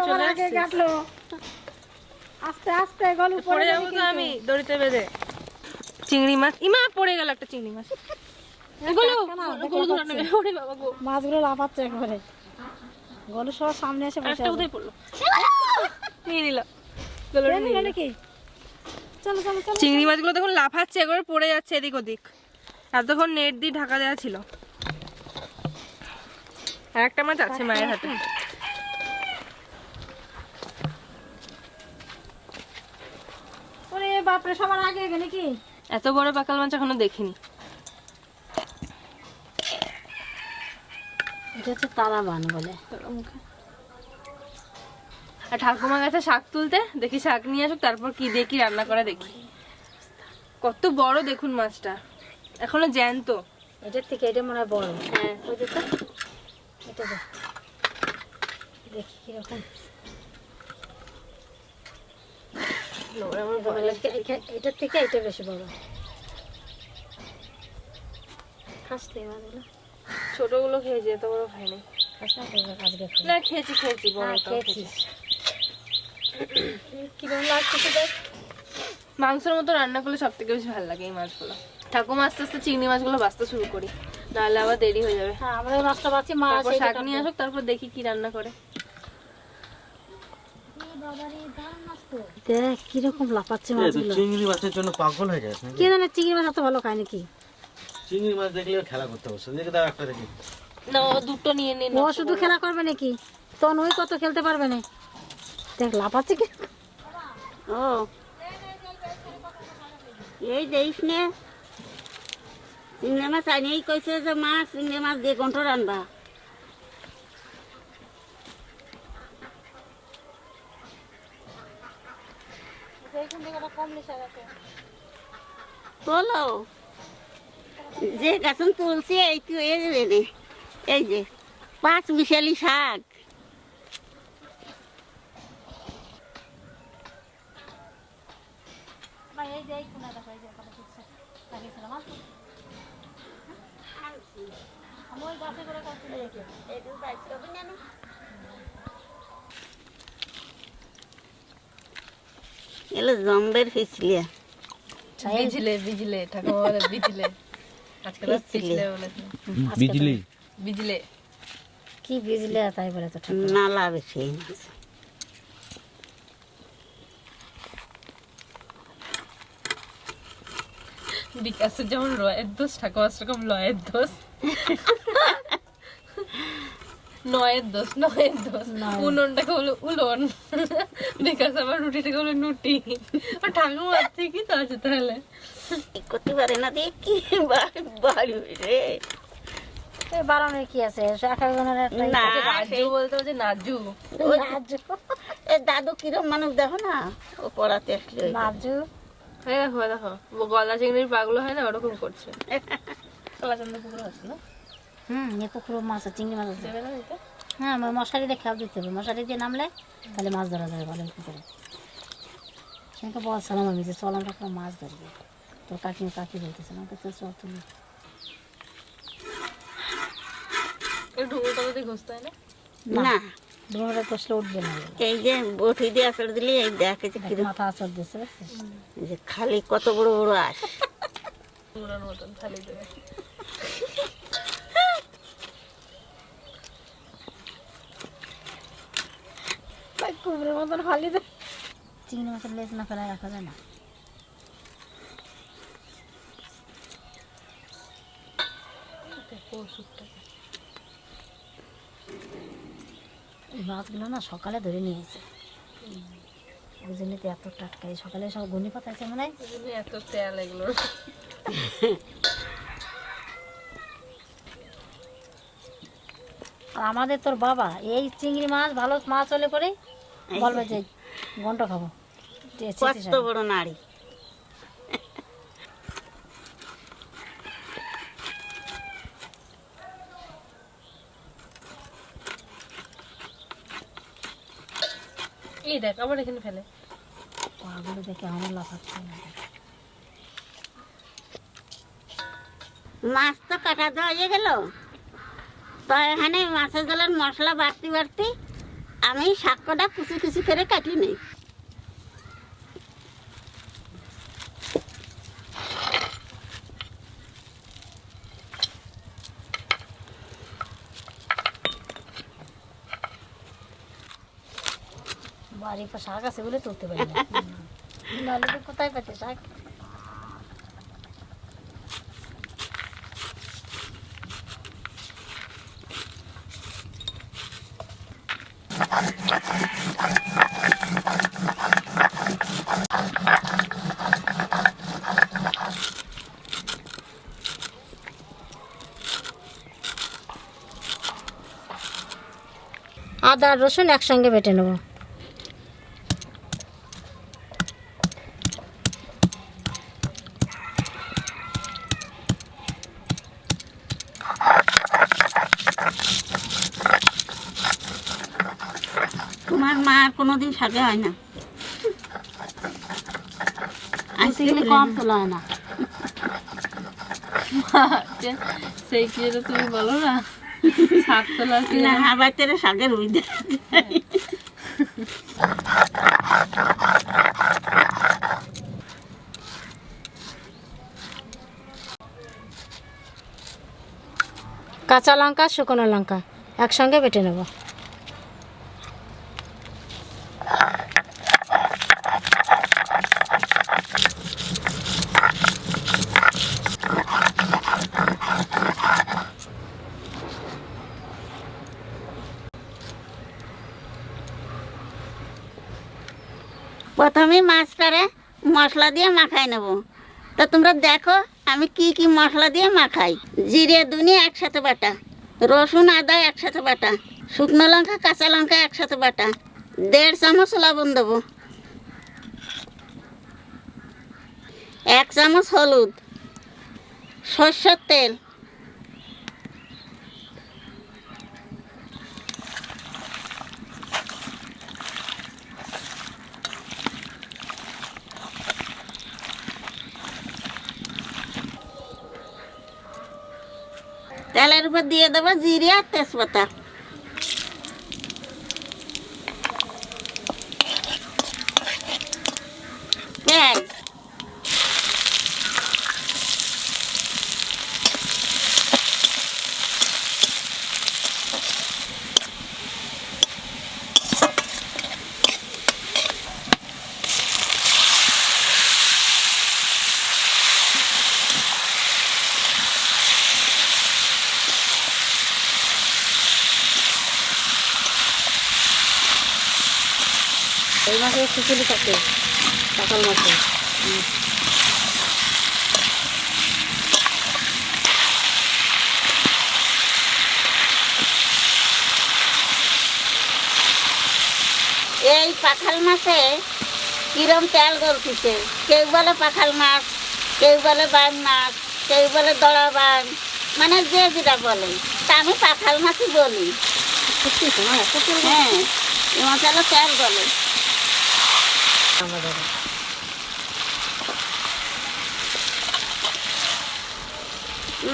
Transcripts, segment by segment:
চলে আগে কাটলো আস্তে আস্তে গলু পড়ে যাবো তো আমি দড়িতে বেঁধে। চিংড়ি মাছ ইমা পড়ে গেল একটা চিংড়ি মাছ। মাছগুলো লাফাচ্ছে একবারে গলু সব সামনে এসে বসে আছে। কোথায় পড়লো নিয়ে নিল নাকি। চলো চলো চলো। চিংড়ি মাছগুলো তখন লাফাচ্ছে একবার পড়ে যাচ্ছে এদিক ওদিক। এতক্ষণ নেট দিয়ে ঢাকা দেওয়া ছিল। আর একটা মাছ আছে মায়ের হাতে। ওরে বাপরে সবার আগে গেলে কি এত বড় পাকাল মাছ এখনো দেখিনি। এটা হচ্ছে তারা বান বলে। আর ঠাকুমা গেছে শাক তুলতে, দেখি শাক নিয়ে আসুক তারপর কি দেখি রান্না করে দেখি। কত বড় দেখুন মাছটা, এখনো জ্যান্ত। এটার থেকে এটা মনে হয় বড়। হ্যাঁ ওই দেখো এটা দেখি কিরকম। এটার থেকে এটা বেশি বড়। হাসতে মাছগুলো ছোটগুলো খেয়েছি, এত বড় খাইনি। না খেয়েছি খেয়েছি বড় খেয়েছিস। কিরকম লাগছে দেখ। মাংসের মতো রান্না করলে সব থেকে বেশি ভালো লাগে এই মাছগুলো। ঠাকুমা আস্তে আস্তে চিংড়ি মাছগুলো বাছতে শুরু করি, নাহলে আবার দেরি হয়ে যাবে। হ্যাঁ আমরা মাছটা বাছি, মাছ শাক নিয়ে আসুক তারপর দেখি কি রান্না করে। দেখ কিরকম লাফাচ্ছে মাছগুলো। চিংড়ি মাছের জন্য পাগল হয়ে যাস নাকি? কে জানে চিংড়ি মাছ এত ভালো খায় নাকি। চিংড়ি মাছ দেখলে খেলা করতে বসে। দেখে দাও একটা দেখি। না দুটো নিয়ে নে। ও শুধু খেলা করবে নাকি? তখন ওই কত খেলতে পারবে না। দেখ লাফাচ্ছে কি। ও এই দেখিস নে চিংড়ি মাছ আনিয়েই কইছে যে মাছ চিংড়ি মাছ দিয়ে গন্ঠ রান্না। তোলো যে গাছন তুলছি এইটু এই যে 5 মিশালি শাক। এলো জম্বের ফিসলিয়া। বিজলে বিজলে ঠাকুমা বলে বিজলে। আজকাল বিজলে বলেছে। বিজলি বিজলে কি বিজলে তাই বলে তো ঠাকুমা। নালা বেশি মাছ। বিকাশের যেমন রয়ের দোষ, ঠাকুমার সেরকম লয়ের দোষ। নয়ের দোষ নয়ের দোষ। উনুনটাকে বলো উলন, বিকাশ আবার রুটিটাকে বলো নুটি। আর ঠাকুমার ঠিকই তো আছে তাহলে। করতে পারে না দেখি বাড়ি রে বারণের কি আছে। নাজু বলতে হচ্ছে নাজু। দাদু কিরম মানুষ দেখো না, ও পড়াতে আসলে নাজু। হ্যাঁ দেখো দেখো গলা চিংড়ির পাগুলো হয় না ওরকম করছে। কালাচন্দ্র পুকুর আছে না? এ পুকুরও মাছ আছে, চিংড়ি মাছ আছে। হ্যাঁ আমার মশারি দিয়ে খেয়াল দিতে হবে। মশারি দিয়ে নামলে তাহলে মাছ ধরা যাবে ভালো পুকুরে। সেখানে বলছিলাম আমি যে চল আমরা কোনো মাছ ধরবো। তো কাকি বলতেছে আমাকে তো চল তুমি। ঢুকুটা যদি ঘষতে হয় না, ঢুকুটা ঘষলে উঠবে না। এই যে বটি দিয়ে আচড় দিলি এই দেখে যে মাথা আচড় দিচ্ছে যে খালি কত বড় বড় আস মতন খালি দেবে। কুমড়োর মতন খালি দেবে। চিংড়ি মাছের লেজ না ফেলায় রাখা যায় না। এই মাছগুলো না সকালে ধরে নিয়ে এসে, ওই জন্য তো এত টাটকা। সকালে সব ঘনি পাতা আছে মানে এত তেল এগুলো। আর আমাদের তোর বাবা এই চিংড়ি মাছ ভালো মাছ হলে পরে বলবে যে ঘন্ট খাবো। কত বড় নাড়ি। এই দেখ আবার এখানে ফেলে পাগুলো দেখে আমার লাফাচ্ছে। মাছ তো কাটা দেওয়া হয়ে গেল, তো এখানে মাছের জলের মশলা বাড়তি আমি শাক কটা কুচি কুচি করে কাটি নেই। বাড়ির পর শাক আছে বলে তুলতে পারি না, নাহলে তো কোথায় পেতে শাক। আদা আর রসুন একসঙ্গে বেটে নেব। তোমার মা আর কোনোদিন শাকে হয় না, আজকে কম তোলা হয় না। সেই কি তুমি বলো না শাক তোলা না হাবাইতে শাকের উই দেয়। কাঁচা লঙ্কা শুকনো লঙ্কা একসঙ্গে বেটে নেব। প্রথমে মাছটারে মশলা দিয়ে মাখাই নেব। তা তোমরা দেখো আমি কি কি মশলা দিয়ে মাখাই। জিরে ধনিয়া একসাথে বাটা, রসুন আদা একসাথে বাটা, শুকনো লঙ্কা কাঁচা লঙ্কা একসাথে বাটা, 1.5 চামচ লবণ দেবো, 1 চামচ হলুদ, সরষের তেল, তেলের উপর দিয়ে দেবো জিরে আর তেজপাতা, পেঁয়াজ, এই মাছে খিচুড়ি থাকে কাঁকাল মাছে। এই পাখাল মাছে কিরম তেল গলতিছে। কেউ বলে পাখাল মাছ, কেউ বলে বান মাছ, কেউ বলে দড়া বান, মানে যে যেটা বলে। তা আমি পাখাল মাছই বলি। হ্যাঁ এই মাছ হলো তেল গলে। আমাদের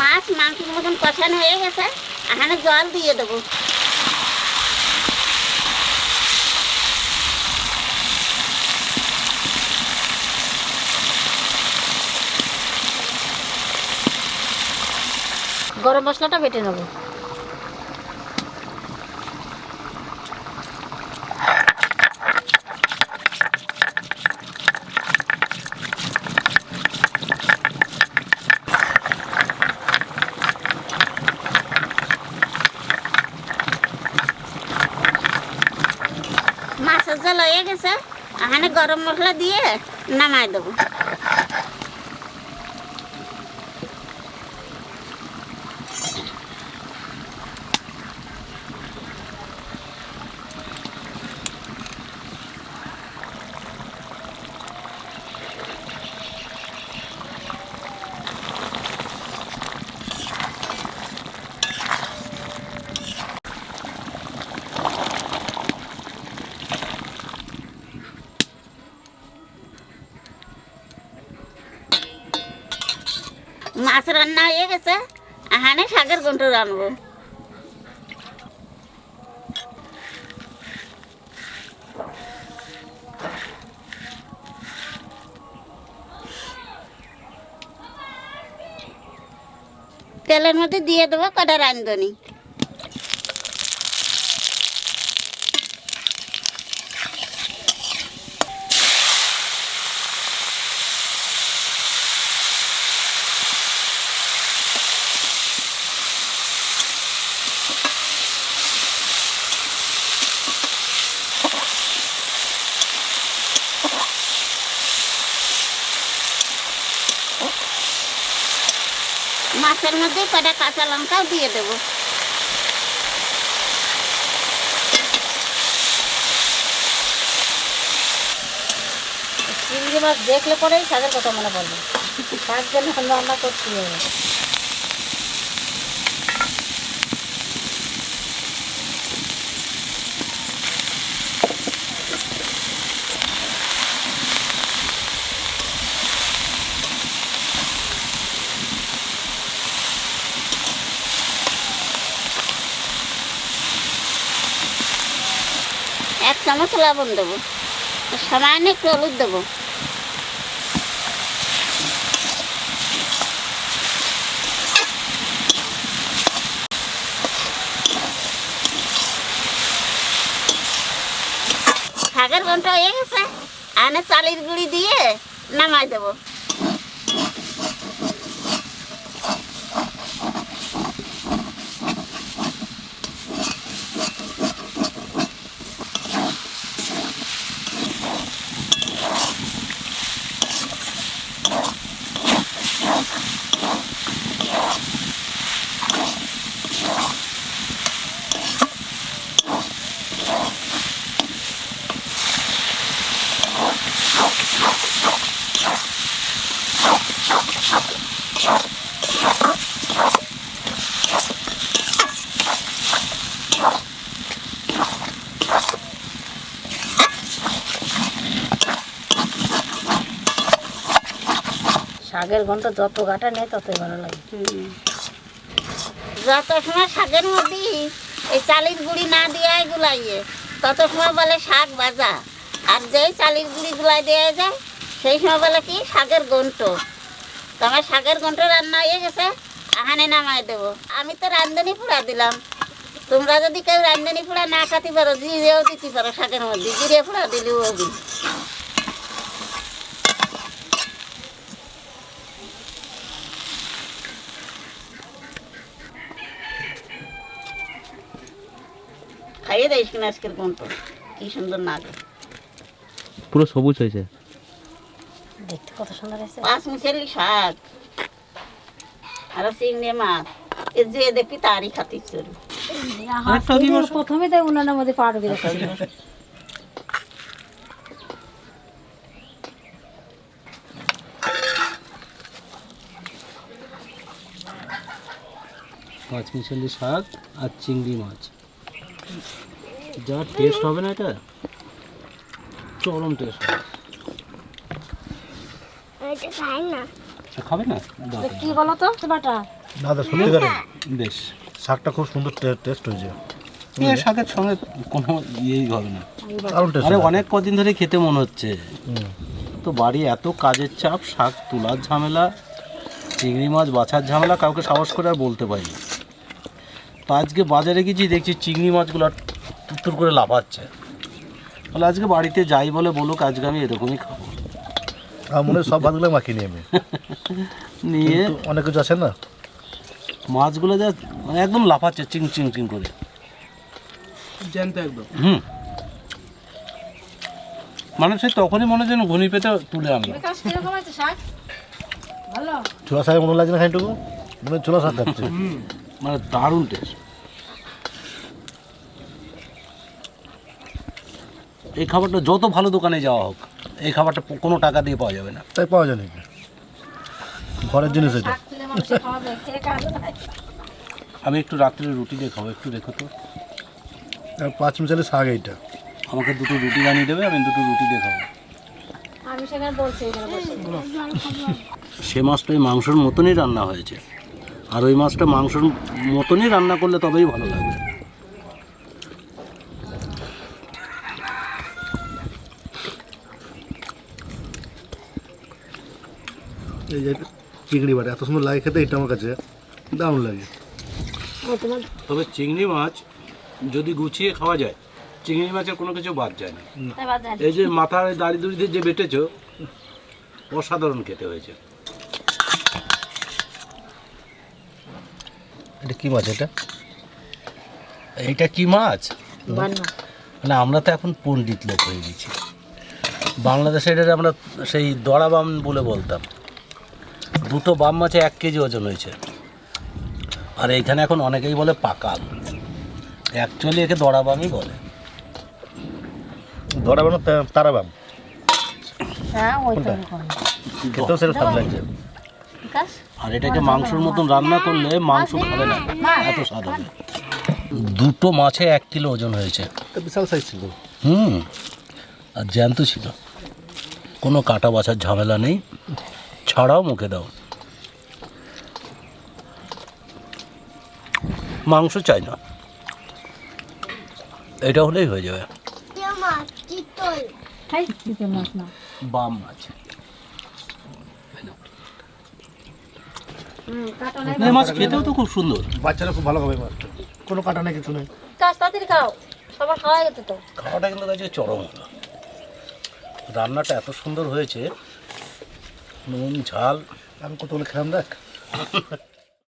মাছ মাংসের মতন কষানো হয়ে গেছে, এখানে জল দিয়ে দেবো। গরম মশলাটা বেটে নেব। মাছের জল হয়ে গেছে, এখানে গরম মশলা দিয়ে নামাই দেবো। মাছ রান্না হয়ে গেছে, এখানে শাকের ঘন্ট রানবো। তেলের মধ্যে দিয়ে দেবো কটা রাঁধুনি। মাছের মধ্যে কটা কাঁচা লঙ্কাও দিয়ে দেবো। চিংড়ি মাছ দেখলে পরেই শাকের কথা মনে পড়বে। শাক যেন রান্না করতে হবে। এক চামচ লবণ দেবো, সামান্য একটু হলুদ দেবো। শাকের ঘন্টা হয়ে গেছে, আনে চালের গুঁড়ি দিয়ে নামাই দেবো। শাকের ঘন্ট যত গাটা নেই ততই ভালো লাগে। যত সময় শাকের মধ্যে এই চালের গুঁড়ি না দিয়ে গুলাইয়ে তত সময় বলে শাক ভাজা, আর যেই চালের গুঁড়ি গুলাই দেওয়া যায় সেই সময় বলে কি শাকের ঘন্ট। তো আমার শাকের ঘন্ট রান্না হয়ে গেছে, আহানে নামাই দেবো। আমি তো রান্ধনি পোড়া দিলাম, তোমরা যদি কেউ রান্ধনি পোড়া না খাতে পারো জিরেও দিতে পারো শাকের মধ্যে, জিরে পোড়া দিলেও হবে। খাইয়ে দেয় কিনা আজকের ঘন্ট, কি সুন্দর নাগে, পুরো সবুজ হয়েছে, দেখতে কত সুন্দর হয়েছে। 5 মিশালি শাক আর চিংড়ি মাছ, এ যে দেখবি তারই খাতে চল। প্রথমে তাই উনানের মধ্যে পা ঢুকে যাচ্ছিল। পাঁচমিশালি শাক আর চিংড়ি মাছ, যা টেস্ট হবে না এটা, চরম টেস্ট হবে। খাবে না? কি বলো তো বাটা দাদা সত্যিকারে বেশ, শাকটা খুব সুন্দর টেস্ট হয়েছে। এই শাকের সঙ্গে কোনো ইয়েই হবে না। দারুণ টেস্ট। আরে অনেক কদিন ধরে খেতে মনে হচ্ছে, তো বাড়ি এত কাজের চাপ, শাক তোলার ঝামেলা, চিংড়ি মাছ বাছার ঝামেলা, কাউকে সাহস করে আর বলতে পারি না। তো আজকে বাজারে গেছি, দেখছি চিংড়ি মাছগুলো তুত্তুর করে লাফাচ্ছে। বলে আজকে বাড়িতে যাই বলে বলুক, আজকে আমি এরকমই খাবো। আমার মনে হয় সব ভাতগুলো মাখিয়ে নিয়ে আমি নিয়ে অনেক কিছু আছে না, মাছগুলো যা মানে একদম লাফাচ্ছে চিং চিং চিং করে, জ্যান্ত একদম। মানে সে তখনই মনে যেন ঘনি পেতে তুলে আনলো। ছোলা শাকের মনে লাগছে না খাইটুকু, মনে হয় ছোলা শাক খাচ্ছে। মানে দারুণ টেস্ট। এই খাবারটা যত ভালো দোকানে যাওয়া হোক, এই খাবারটা কোনো টাকা দিয়ে পাওয়া যাবে না। তাই পাওয়া যায় নাকি? ঘরের জিনিস এটা। আমি একটু রাত্রে রুটি দিয়ে খাবো, একটু রেখো তো। আর 5 মিশালি শাক এইটা। আমাকে দুটো রুটি বানিয়ে দেবে, আমি দুটো রুটি দিয়ে খাবো। আমি সেখানে বলছি সে মাছটা ওই মাংসর মতনই রান্না হয়েছে, আর ওই মাছটা মাংসর মতনই রান্না করলে তবেই ভালো লাগবে। এই যে চিংড়ি বাটা এত সুন্দর লাগে খেতে, এটা আমার কাছে দারুণ লাগে। তবে চিংড়ি মাছ যদি গুছিয়ে খাওয়া যায়, চিংড়ি মাছের কোনো কিছু বাদ যায় না। এই যে মাথায় দাড়ি দুড়ি দিয়ে যে বেটেছো, অসাধারণ খেতে হয়েছে। এটা কি মাছ এটা? এইটা কি মাছ? মানে আমরা তো এখন পণ্ডিত লোক হয়ে গেছি। বাংলাদেশে এটা আমরা সেই দড়া বাম বলে বলতাম। দুটো বাম মাছে 1 কেজি ওজন হয়েছে। আর এইখানে এখন অনেকেই বলে পাকাল, অ্যাকচুয়ালি একে দড়া বামই বলে। ধরা বানো তারা বাম, হ্যাঁ ওই তো খেতেও সেটা স্বাদ লাগছে। আর এটাকে মাংসর মতন রান্না করলে মাংস খাবে না, এত স্বাদ হবে। দুটো মাছে 1 কিলো ওজন হয়েছে। এটা বিশাল সাইজ ছিল। আর জ্যান্ত ছিল, কোনো কাটা বাছার ঝামেলা নেই। ছাড়াও মুখে দাও, মাংস চাই না, এটা হলেই হয়ে যাবে। বাম মাছ, এই মাছ খেতেও তো খুব সুন্দর। বাচ্চারা খুব ভালো খাবে মাছটা, কোনো কাটা নেই, কিছু নেই। তাড়াতাড়ি খাও, সবার খাওয়া গেছে তো। খাওয়াটা কিন্তু আজকে চরম হলো। রান্নাটা এত সুন্দর হয়েছে, নুন ঝাল। আমি কতগুলো খেলাম দেখ।